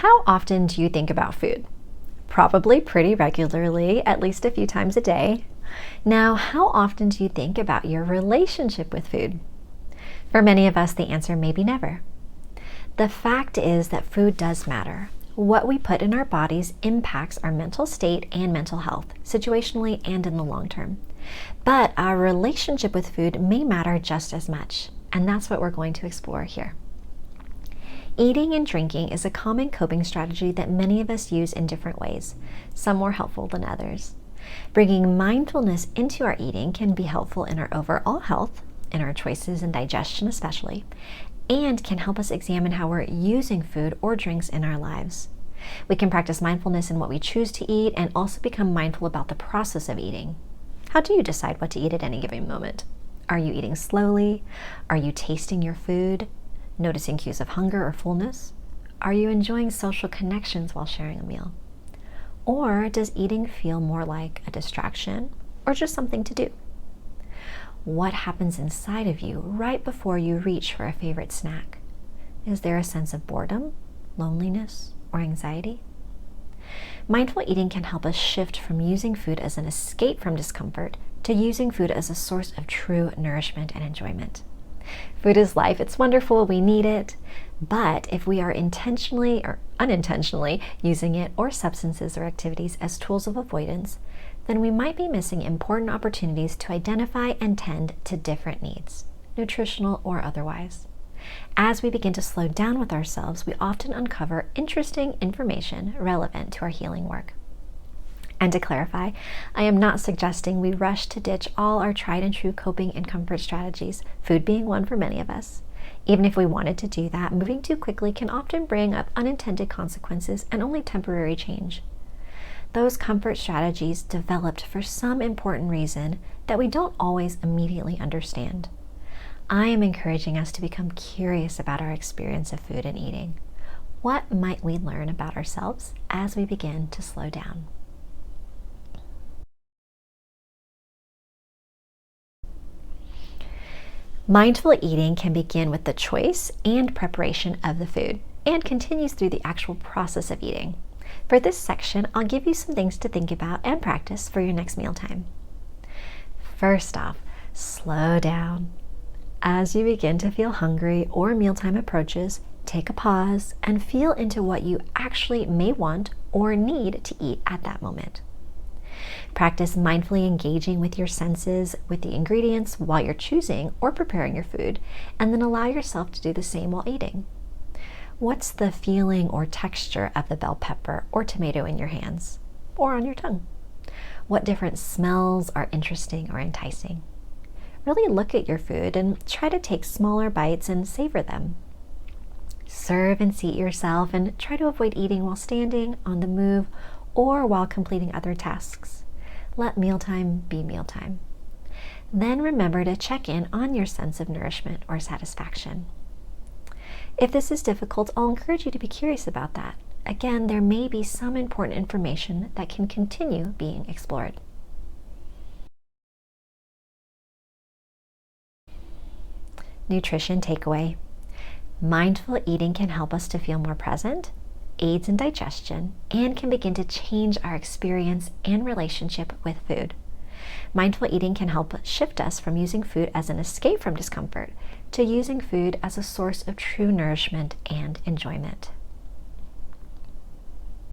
How often do you think about food? Probably pretty regularly, at least a few times a day. Now, how often do you think about your relationship with food? For many of us, the answer may be never. The fact is that food does matter. What we put in our bodies impacts our mental state and mental health, situationally and in the long term. But our relationship with food may matter just as much, and that's what we're going to explore here. Eating and drinking is a common coping strategy that many of us use in different ways, some more helpful than others. Bringing mindfulness into our eating can be helpful in our overall health, in our choices and digestion especially, and can help us examine how we're using food or drinks in our lives. We can practice mindfulness in what we choose to eat and also become mindful about the process of eating. How do you decide what to eat at any given moment? Are you eating slowly? Are you tasting your food? Noticing cues of hunger or fullness? Are you enjoying social connections while sharing a meal? Or does eating feel more like a distraction or just something to do? What happens inside of you right before you reach for a favorite snack? Is there a sense of boredom, loneliness, or anxiety? Mindful eating can help us shift from using food as an escape from discomfort to using food as a source of true nourishment and enjoyment. Food is life. It's wonderful. We need it. But if we are intentionally or unintentionally using it or substances or activities as tools of avoidance, then we might be missing important opportunities to identify and tend to different needs, nutritional or otherwise. As we begin to slow down with ourselves, we often uncover interesting information relevant to our healing work. And to clarify, I am not suggesting we rush to ditch all our tried and true coping and comfort strategies, food being one for many of us. Even if we wanted to do that, moving too quickly can often bring up unintended consequences and only temporary change. Those comfort strategies developed for some important reason that we don't always immediately understand. I am encouraging us to become curious about our experience of food and eating. What might we learn about ourselves as we begin to slow down? Mindful eating can begin with the choice and preparation of the food and continues through the actual process of eating. For this section, I'll give you some things to think about and practice for your next mealtime. First off, slow down. As you begin to feel hungry or mealtime approaches, take a pause and feel into what you actually may want or need to eat at that moment. Practice mindfully engaging with your senses, with the ingredients while you're choosing or preparing your food, and then allow yourself to do the same while eating. What's the feeling or texture of the bell pepper or tomato in your hands or on your tongue? What different smells are interesting or enticing? Really look at your food and try to take smaller bites and savor them. Serve and seat yourself and try to avoid eating while standing, on the move, or while completing other tasks. Let mealtime be mealtime. Then remember to check in on your sense of nourishment or satisfaction. If this is difficult, I'll encourage you to be curious about that. Again, there may be some important information that can continue being explored. Nutrition takeaway. Mindful eating can help us to feel more present, aids in digestion, and can begin to change our experience and relationship with food. Mindful eating can help shift us from using food as an escape from discomfort to using food as a source of true nourishment and enjoyment.